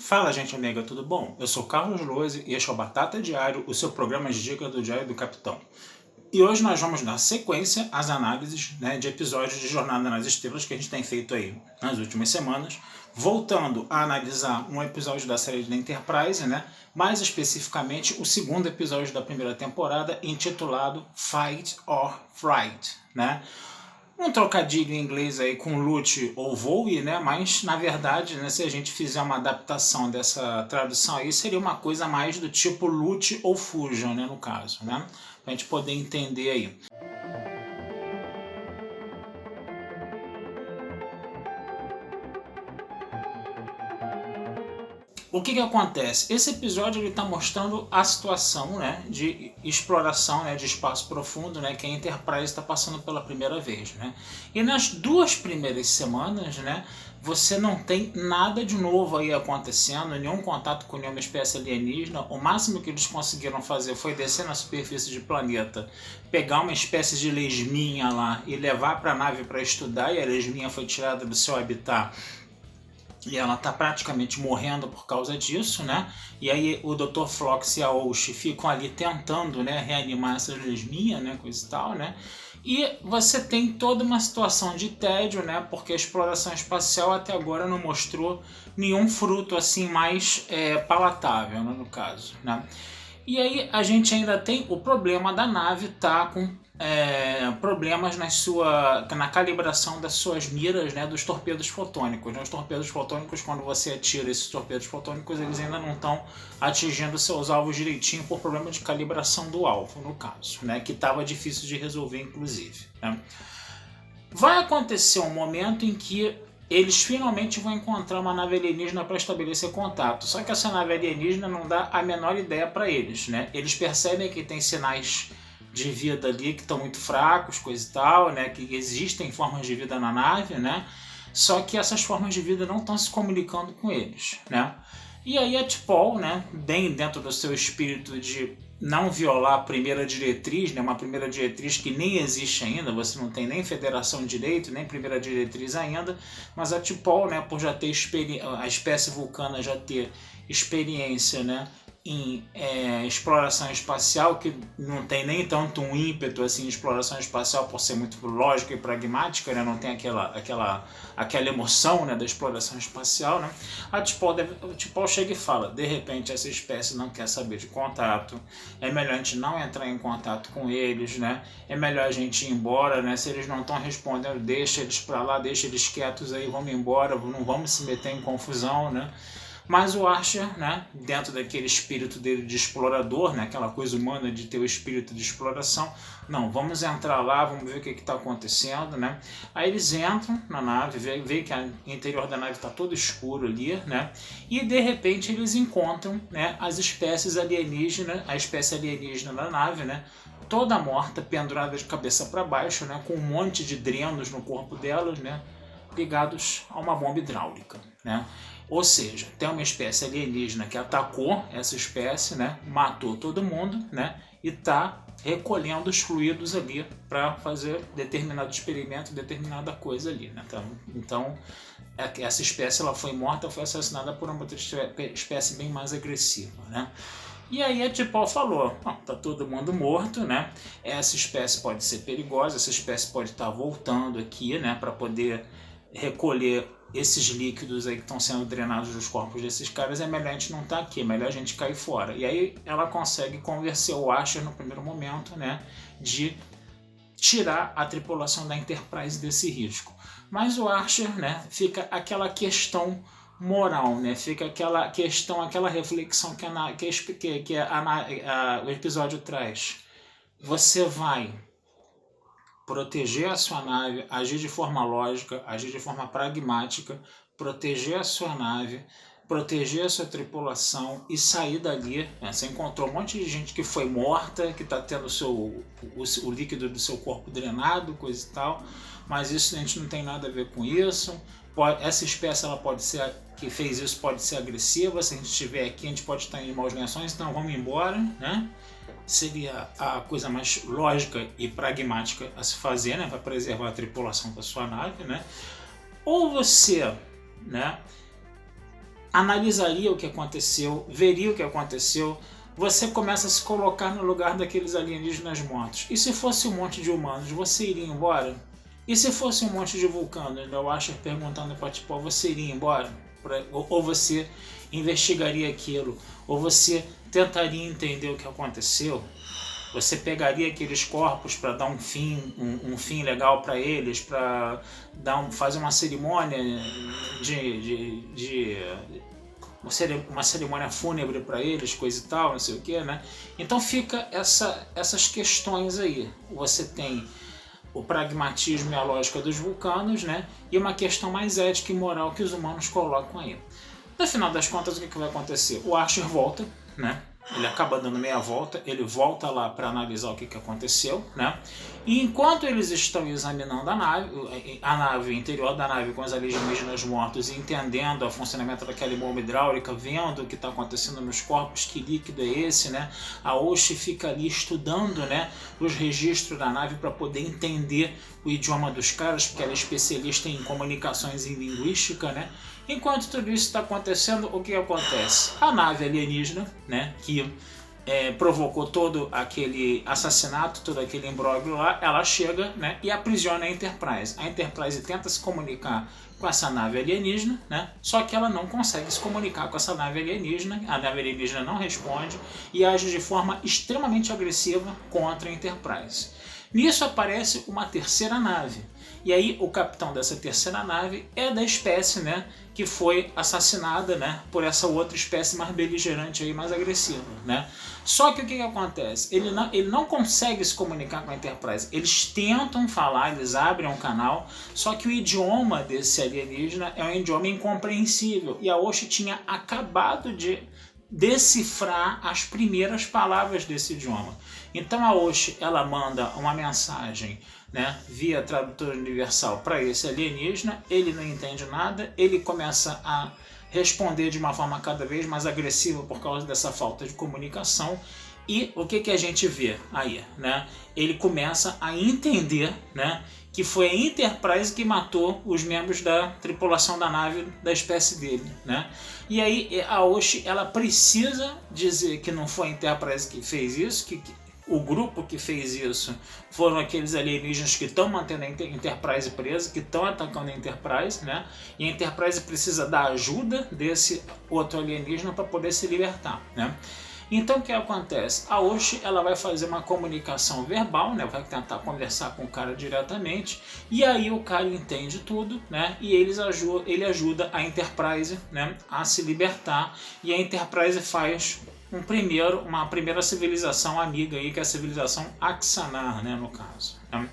Fala, gente amiga, tudo bom? Eu sou Carlos Lose e este é o Batata Diário, o seu programa de dica do Diário do Capitão. E hoje nós vamos dar sequência às análises de episódios de Jornada nas Estrelas que a gente tem feito aí nas últimas semanas, voltando a analisar um episódio da série da Enterprise, mais especificamente o segundo episódio da primeira temporada, intitulado Fight or Fright, Um trocadilho em inglês aí com lute ou voe, mas na verdade, se a gente fizer uma adaptação dessa tradução aí, seria uma coisa mais do tipo lute ou fujam, no caso, pra gente poder entender aí. O que acontece? Esse episódio está mostrando a situação de exploração de espaço profundo que a Enterprise está passando pela primeira vez. E nas duas primeiras semanas você não tem nada de novo aí acontecendo, nenhum contato com nenhuma espécie alienígena. O máximo que eles conseguiram fazer foi descer na superfície do planeta, pegar uma espécie de lesminha lá e levar para a nave para estudar, e a lesminha foi tirada do seu habitat. E ela está praticamente morrendo por causa disso, E aí o Dr. Phlox e a Osh ficam ali tentando, reanimar essa lesminha, coisa e tal, E você tem toda uma situação de tédio, porque a exploração espacial até agora não mostrou nenhum fruto assim mais palatável, no caso, E aí a gente ainda tem o problema da nave estar com problemas na calibração das suas miras, dos torpedos fotônicos. Os torpedos fotônicos, quando você atira esses torpedos fotônicos, eles ainda não estão atingindo seus alvos direitinho por problema de calibração do alvo, no caso, que estava difícil de resolver, inclusive. Vai acontecer um momento em que eles finalmente vão encontrar uma nave alienígena para estabelecer contato. Só que essa nave alienígena não dá a menor ideia para eles. Eles percebem que tem sinais de vida ali que estão muito fracos, coisa e tal, que existem formas de vida na nave, Só que essas formas de vida não estão se comunicando com eles, E aí a T'Pol, bem dentro do seu espírito de não violar a primeira diretriz, uma primeira diretriz que nem existe ainda, você não tem nem federação de direito, nem primeira diretriz ainda, mas a T'Pol, por já ter a espécie vulcana já ter experiência, em exploração espacial, que não tem nem tanto um ímpeto assim em exploração espacial por ser muito lógica e pragmática, não tem aquela emoção da exploração espacial, A T'Pol chega e fala: de repente essa espécie não quer saber de contato, é melhor a gente não entrar em contato com eles, é melhor a gente ir embora, se eles não estão respondendo, deixa eles para lá, deixa eles quietos aí, vamos embora, não vamos se meter em confusão, Mas o Archer, dentro daquele espírito dele de explorador, aquela coisa humana de ter o espírito de exploração, não, vamos entrar lá, vamos ver o que está acontecendo, Aí eles entram na nave, vê que o interior da nave está todo escuro ali, E de repente eles encontram, as espécies alienígenas, a espécie alienígena da nave, toda morta, pendurada de cabeça para baixo, com um monte de drenos no corpo delas, ligados a uma bomba hidráulica, Ou seja, tem uma espécie alienígena que atacou essa espécie, matou todo mundo, e está recolhendo os fluidos ali para fazer determinado experimento, determinada coisa ali, Então, essa espécie ela foi morta, foi assassinada por uma outra espécie bem mais agressiva, E aí a T'Pol falou: tá todo mundo morto, Essa espécie pode ser perigosa, essa espécie pode estar voltando aqui, para poder recolher esses líquidos aí que estão sendo drenados dos corpos desses caras, é melhor a gente não estar aqui, é melhor a gente cair fora. E aí ela consegue convencer o Archer no primeiro momento, de tirar a tripulação da Enterprise desse risco. Mas o Archer, fica aquela questão moral, fica aquela questão, aquela reflexão que o episódio traz. Você vai proteger a sua nave, agir de forma lógica, agir de forma pragmática, proteger a sua nave, proteger a sua tripulação e sair dali. Você encontrou um monte de gente que foi morta, que está tendo o líquido do seu corpo drenado, coisa e tal, mas isso a gente não tem nada a ver com isso. Essa espécie ela pode ser, que fez isso pode ser agressiva, se a gente estiver aqui a gente pode estar em maus lençóis, então vamos embora, Seria a coisa mais lógica e pragmática a se fazer, para preservar a tripulação da sua nave, Ou você, analisaria o que aconteceu, veria o que aconteceu, você começa a se colocar no lugar daqueles alienígenas mortos. E se fosse um monte de humanos, você iria embora? E se fosse um monte de vulcanos, né? O Asher perguntando para T'Pol, você iria embora? Ou você investigaria aquilo? Ou você tentaria entender o que aconteceu? Você pegaria aqueles corpos para dar um fim legal para eles, para fazer uma cerimônia uma cerimônia fúnebre para eles, coisa e tal, não sei o que, né? Então fica essas questões aí. Você tem o pragmatismo e a lógica dos vulcanos, né? E uma questão mais ética e moral que os humanos colocam aí. No final das contas, o que vai acontecer? O Archer volta, né? Ele acaba dando meia volta, ele volta lá para analisar o que aconteceu, né? E enquanto eles estão examinando a nave, o interior da nave com os alienígenas mortos e entendendo o funcionamento daquela bomba hidráulica, vendo o que está acontecendo nos corpos, que líquido é esse, né? A Osh fica ali estudando, né, os registros da nave para poder entender o idioma dos caras, porque ela é especialista em comunicações e linguística, né? Enquanto tudo isso está acontecendo, o que acontece? A nave alienígena, né, que provocou todo aquele assassinato, todo aquele imbróglio lá, ela chega, né, e aprisiona a Enterprise. A Enterprise tenta se comunicar com essa nave alienígena, né, só que ela não consegue se comunicar com essa nave alienígena, a nave alienígena não responde e age de forma extremamente agressiva contra a Enterprise. Nisso aparece uma terceira nave. E aí o capitão dessa terceira nave é da espécie, né, que foi assassinada, né, por essa outra espécie mais beligerante aí, mais agressiva, né? Só que o que acontece? Ele não consegue se comunicar com a Enterprise. Eles tentam falar, eles abrem um canal, só que o idioma desse alienígena é um idioma incompreensível. E a Osh tinha acabado de decifrar as primeiras palavras desse idioma. Então a Osh, ela manda uma mensagem, né, via tradutor universal para esse alienígena, ele não entende nada, ele começa a responder de uma forma cada vez mais agressiva por causa dessa falta de comunicação. E o que a gente vê aí, né? Ele começa a entender, né, que foi a Enterprise que matou os membros da tripulação da nave da espécie dele, né? E aí a Osh, ela precisa dizer que não foi a Enterprise que fez isso, que o grupo que fez isso foram aqueles alienígenas que estão mantendo a Enterprise presa, que estão atacando a Enterprise, né? E a Enterprise precisa da ajuda desse outro alienígena para poder se libertar, né? Então o que acontece? A Osh, ela vai fazer uma comunicação verbal, né? Vai tentar conversar com o cara diretamente, e aí o cara entende tudo, né? E ele ajuda a Enterprise, né, a se libertar, e a Enterprise faz uma primeira civilização amiga aí, que é a civilização Axanar, né, no caso, né?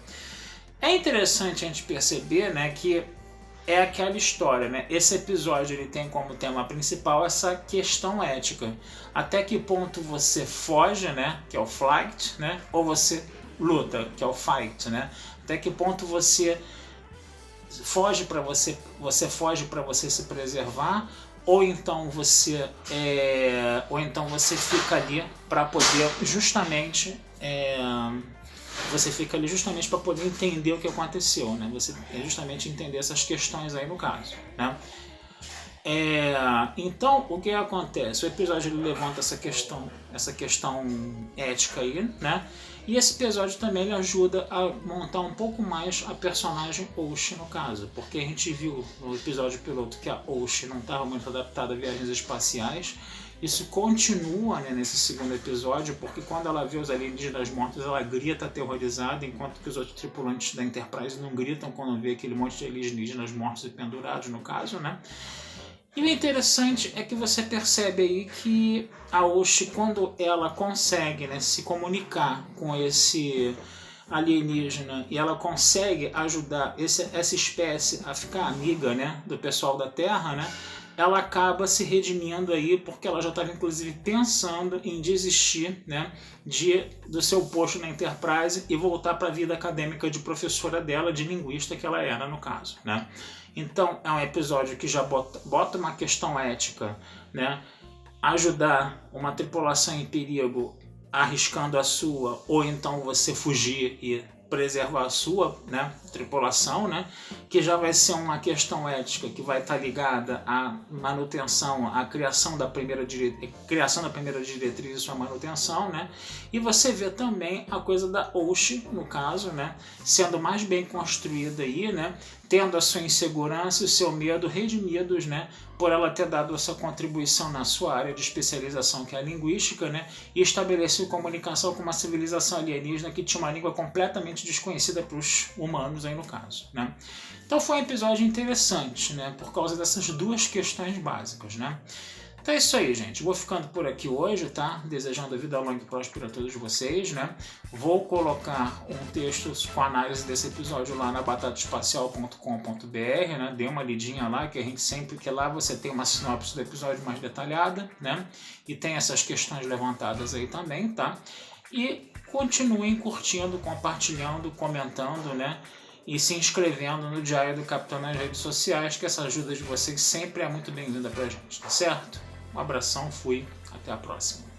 É interessante a gente perceber, né, que é aquela história, né? Esse episódio ele tem como tema principal essa questão ética. Até que ponto você foge, né? Que é o flight, né? Ou você luta, que é o fight, né? Até que ponto você foge para você se preservar, ou então você fica ali para poder justamente para poder entender o que aconteceu, né? Você justamente entender essas questões aí no caso, né? Então o que acontece? O episódio ele levanta essa questão ética aí, né? E esse episódio também ele ajuda a montar um pouco mais a personagem Osh, no caso, porque a gente viu no episódio piloto que a Osh não estava muito adaptada a viagens espaciais. Isso continua, né, nesse segundo episódio, porque quando ela vê os alienígenas mortos, ela grita aterrorizada, enquanto que os outros tripulantes da Enterprise não gritam quando vê aquele monte de alienígenas mortos e pendurados, no caso, né? E o interessante é que você percebe aí que a Osh, quando ela consegue, né, se comunicar com esse alienígena e ela consegue ajudar essa espécie a ficar amiga, né, do pessoal da Terra, né, ela acaba se redimindo aí, porque ela já estava inclusive pensando em desistir, né, do seu posto na Enterprise e voltar para a vida acadêmica de professora dela, de linguista que ela era no caso, né. Então é um episódio que já bota uma questão ética, né, ajudar uma tripulação em perigo arriscando a sua, ou então você fugir e preservar a sua, né, tripulação, né, que já vai ser uma questão ética que vai estar ligada à manutenção, à criação da primeira diretriz e sua manutenção, né, e você vê também a coisa da Osh, no caso, né, sendo mais bem construída aí, né, tendo a sua insegurança e o seu medo redimidos, né, por ela ter dado essa contribuição na sua área de especialização, que é a linguística, né, e estabeleceu comunicação com uma civilização alienígena que tinha uma língua completamente desconhecida para os humanos, aí no caso, né. Então foi um episódio interessante, né, por causa dessas duas questões básicas, né. Então é isso aí, gente. Vou ficando por aqui hoje, tá? Desejando vida longa e próspera a todos vocês, né? Vou colocar um texto com análise desse episódio lá na batataespacial.com.br, né? Dê uma lidinha lá, que a gente sempre que lá você tem uma sinopse do episódio mais detalhada, né? E tem essas questões levantadas aí também, tá? E continuem curtindo, compartilhando, comentando, né? E se inscrevendo no Diário do Capitão nas redes sociais, que essa ajuda de vocês sempre é muito bem-vinda pra gente, tá certo? Um abração, fui, até a próxima.